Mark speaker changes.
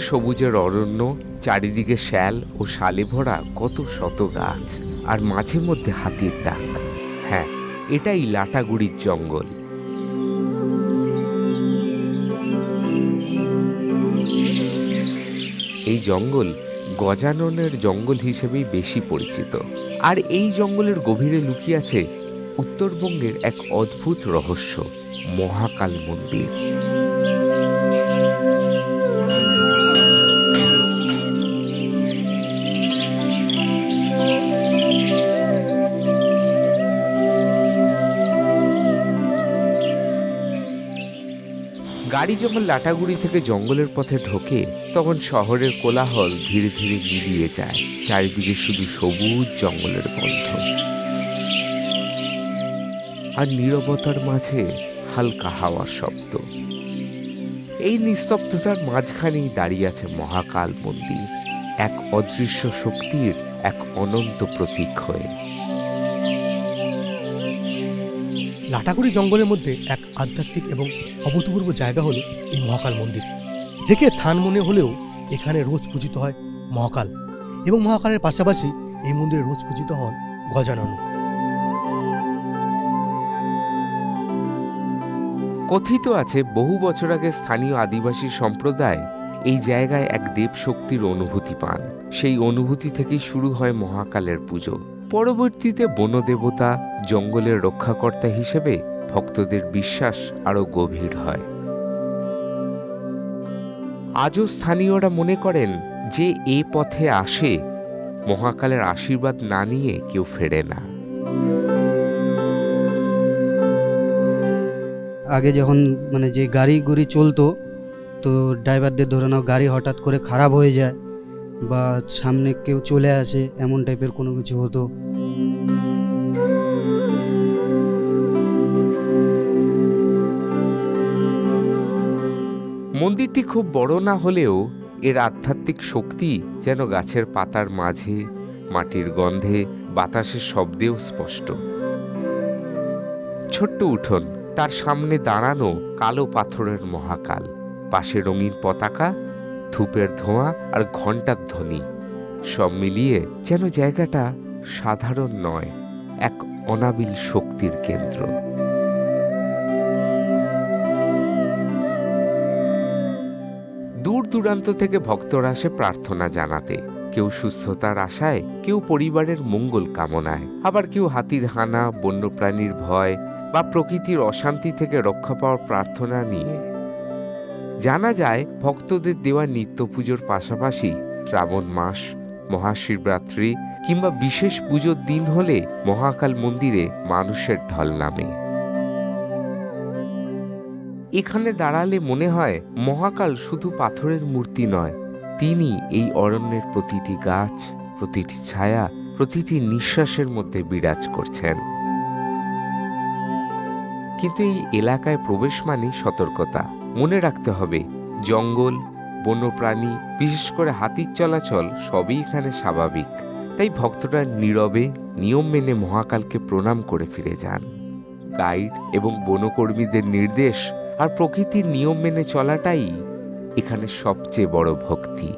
Speaker 1: সবুজের অরণ্য, চারিদিকে শ্যাল ও শালে ভরা কত শত গাছ, আর মাঝে মধ্যে হাতির ডাক। হ্যাঁ, এটাই লাটাগুড়ির জঙ্গল। এই জঙ্গল গজাননের জঙ্গল হিসেবেই বেশি পরিচিত। আর এই জঙ্গলের গভীরে লুকিয়ে আছে উত্তরবঙ্গের এক অদ্ভুত রহস্য, মহাকাল মন্দির। গাড়ি যখন লাটাগুড়ি থেকে জঙ্গলের পথে ঢোকে, তখন শহরের কোলাহল ধীরে ধীরে মিলিয়ে যায়। চারিদিকে শুধু সবুজ জঙ্গলের গন্ধ, আর নীরবতার মাঝে হালকা হাওয়ার শব্দ। এই নিস্তব্ধতার মাঝখানেই দাঁড়িয়ে আছে মহাকাল মন্দির, এক অদৃশ্য শক্তির এক অনন্ত প্রতীক হয়ে।
Speaker 2: লাটাগুড়ি জঙ্গলের মধ্যে এক আধ্যাত্মিক এবং অভূতপূর্ব জায়গা হলো এই মহাকাল মন্দির। দেখে থান মনে হলেও এখানে রোজ পূজিত হয় মহাকাল, এবং মহাকালের পাশাপাশি এই মন্দিরে রোজ পূজিত হন গজানন।
Speaker 1: কথিত আছে বহু বছর আগে স্থানীয় আদিবাসী সম্প্রদায় এই জায়গায় এক দেব শক্তির অনুভূতি পান। সেই অনুভূতি থেকেই শুরু হয় মহাকালের পুজো। পরবর্তীতে বনদেবতা, জঙ্গলের রক্ষাকর্তা হিসেবে ভক্তদের বিশ্বাস আরো গভীর হয়। আজও স্থানীয়রা মনে করেন যে এ পথে আসে, মহাকালের আশীর্বাদ না নিয়ে কেউ ফেরে না।
Speaker 3: আগে যখন যে গাড়ি গুড়ি চলতো, তো ড্রাইভারদের ধরে নাও গাড়ি হঠাৎ করে খারাপ হয়ে যায় বা সামনে কেউ চলে আসে, এমন টাইপের কোনো কিছু হতো।
Speaker 1: মন্দিরটি খুব বড় না হলেও এর আধ্যাত্মিক শক্তি যেন গাছের পাতার মাঝে, মাটির গন্ধে, বাতাসের শব্দেও স্পষ্ট। ছোট্ট উঠোন, তার সামনে দাঁড়ানো কালো পাথরের মহাকাল, পাশে রঙিন পতাকা, ধূপের ধোঁয়া আর ঘণ্টার ধ্বনি, সব মিলিয়ে যেন জায়গাটা সাধারণ নয়, এক অনাবিল শক্তির কেন্দ্র। দূর দূরান্ত থেকে ভক্তরা আসে প্রার্থনা জানাতে, কেউ সুস্থতার আশায়, কেউ পরিবারের মঙ্গল কামনায়, আবার কেউ হাতির হানা, বন্যপ্রাণীর ভয় বা প্রকৃতির অশান্তি থেকে রক্ষা পাওয়ার প্রার্থনা নিয়ে। জানা যায় ভক্তদের দেওয়া নিত্য পুজোর পাশাপাশি শ্রাবণ মাস, মহাশিবরাত্রি কিংবা বিশেষ পুজোর দিন হলে মহাকাল মন্দিরে মানুষের ঢল নামে। এখানে দাঁড়ালে মনে হয় মহাকাল শুধু পাথরের মূর্তি নয়, তিনি এই অরণ্যের প্রতিটি গাছ, প্রতিটি ছায়া, প্রতিটি নিঃশ্বাসের মধ্যে বিরাজ করছেন। কিন্তু এই এলাকায় প্রবেশ মানেই সতর্কতা। মনে রাখতে হবে, জঙ্গল, বন্যপ্রাণী, বিশেষ করে হাতির চলাচল সবই এখানে স্বাভাবিক। তাই ভক্তরা নীরবে, নিয়ম মেনে মহাকালকে প্রণাম করে ফিরে যান। গাইড এবং বনকর্মীদের নির্দেশ আর প্রকৃতির নিয়ম মেনে চলাটাই এখানে সবচেয়ে বড় ভক্তি।